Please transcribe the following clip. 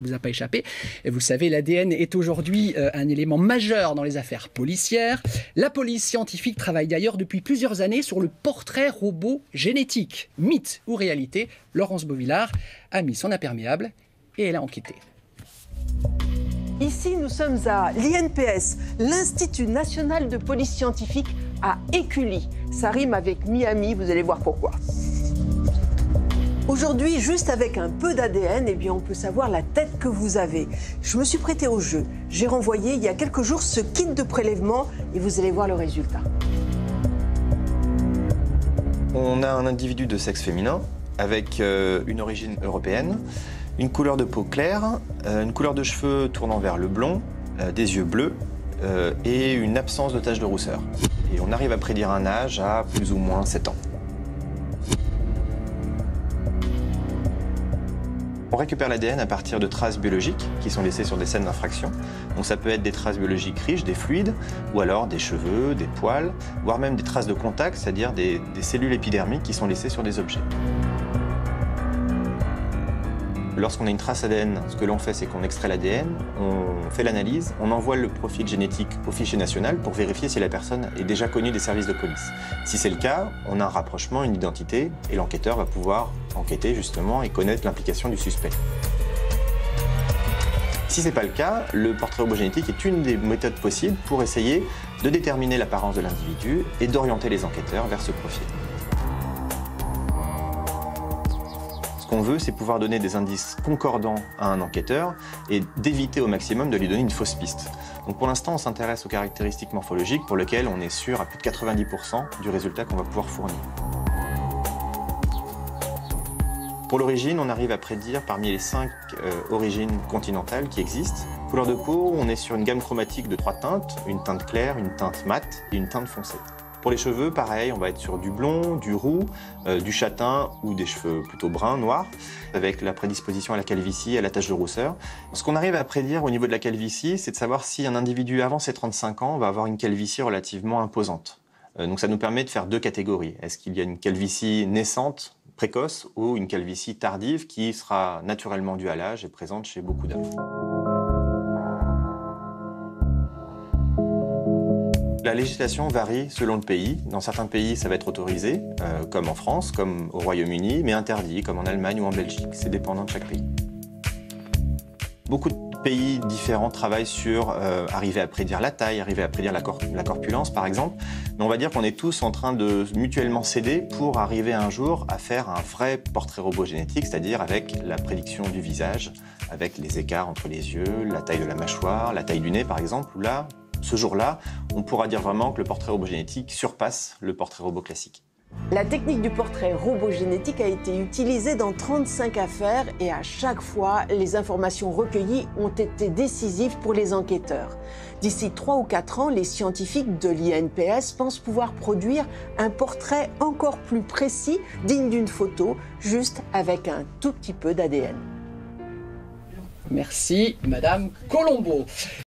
Vous a pas échappé. Et vous savez, l'ADN est aujourd'hui un élément majeur dans les affaires policières. La police scientifique travaille d'ailleurs depuis plusieurs années sur le portrait robot génétique. Mythe ou réalité, Laurence Beauvillard a mis son imperméable et elle a enquêté. Ici, nous sommes à l'INPS, l'Institut national de police scientifique à Écully. Ça rime avec Miami, vous allez voir pourquoi. Aujourd'hui, juste avec un peu d'ADN, on peut savoir la tête que vous avez. Je me suis prêtée au jeu. J'ai renvoyé il y a quelques jours ce kit de prélèvement et vous allez voir le résultat. On a un individu de sexe féminin avec une origine européenne, une couleur de peau claire, une couleur de cheveux tournant vers le blond, des yeux bleus et une absence de taches de rousseur. Et on arrive à prédire un âge à plus ou moins 7 ans. On récupère l'ADN à partir de traces biologiques qui sont laissées sur des scènes d'infraction. Donc ça peut être des traces biologiques riches, des fluides, ou alors des cheveux, des poils, voire même des traces de contact, c'est-à-dire des cellules épidermiques qui sont laissées sur des objets. Lorsqu'on a une trace ADN, ce que l'on fait, c'est qu'on extrait l'ADN, on fait l'analyse, on envoie le profil génétique au fichier national pour vérifier si la personne est déjà connue des services de police. Si c'est le cas, on a un rapprochement, une identité, et l'enquêteur va pouvoir enquêter justement et connaître l'implication du suspect. Si ce n'est pas le cas, le portrait robogénétique est une des méthodes possibles pour essayer de déterminer l'apparence de l'individu et d'orienter les enquêteurs vers ce profil. Ce qu'on veut, c'est pouvoir donner des indices concordants à un enquêteur et d'éviter au maximum de lui donner une fausse piste. Donc pour l'instant, on s'intéresse aux caractéristiques morphologiques pour lesquelles on est sûr à plus de 90% du résultat qu'on va pouvoir fournir. Pour l'origine, on arrive à prédire parmi les 5 origines continentales qui existent. Couleur de peau, on est sur une gamme chromatique de 3 teintes, une teinte claire, une teinte mate et une teinte foncée. Pour les cheveux, pareil, on va être sur du blond, du roux, du châtain ou des cheveux plutôt bruns, noirs, avec la prédisposition à la calvitie et à la tache de rousseur. Ce qu'on arrive à prédire au niveau de la calvitie, c'est de savoir si un individu avant ses 35 ans va avoir une calvitie relativement imposante. Donc ça nous permet de faire 2 catégories. Est-ce qu'il y a une calvitie naissante, précoce, ou une calvitie tardive qui sera naturellement due à l'âge et présente chez beaucoup d'hommes. La législation varie selon le pays. Dans certains pays, ça va être autorisé, comme en France, comme au Royaume-Uni, mais interdit, comme en Allemagne ou en Belgique. C'est dépendant de chaque pays. Beaucoup de pays différents travaillent sur arriver à prédire la taille, arriver à prédire la corpulence, par exemple. Mais on va dire qu'on est tous en train de mutuellement s'aider pour arriver un jour à faire un vrai portrait robogénétique, c'est-à-dire avec la prédiction du visage, avec les écarts entre les yeux, la taille de la mâchoire, la taille du nez, par exemple, où là, ce jour-là, on pourra dire vraiment que le portrait robogénétique surpasse le portrait robot classique. La technique du portrait robogénétique a été utilisée dans 35 affaires et à chaque fois, les informations recueillies ont été décisives pour les enquêteurs. D'ici 3 ou 4 ans, les scientifiques de l'INPS pensent pouvoir produire un portrait encore plus précis, digne d'une photo, juste avec un tout petit peu d'ADN. Merci, Madame Colombo.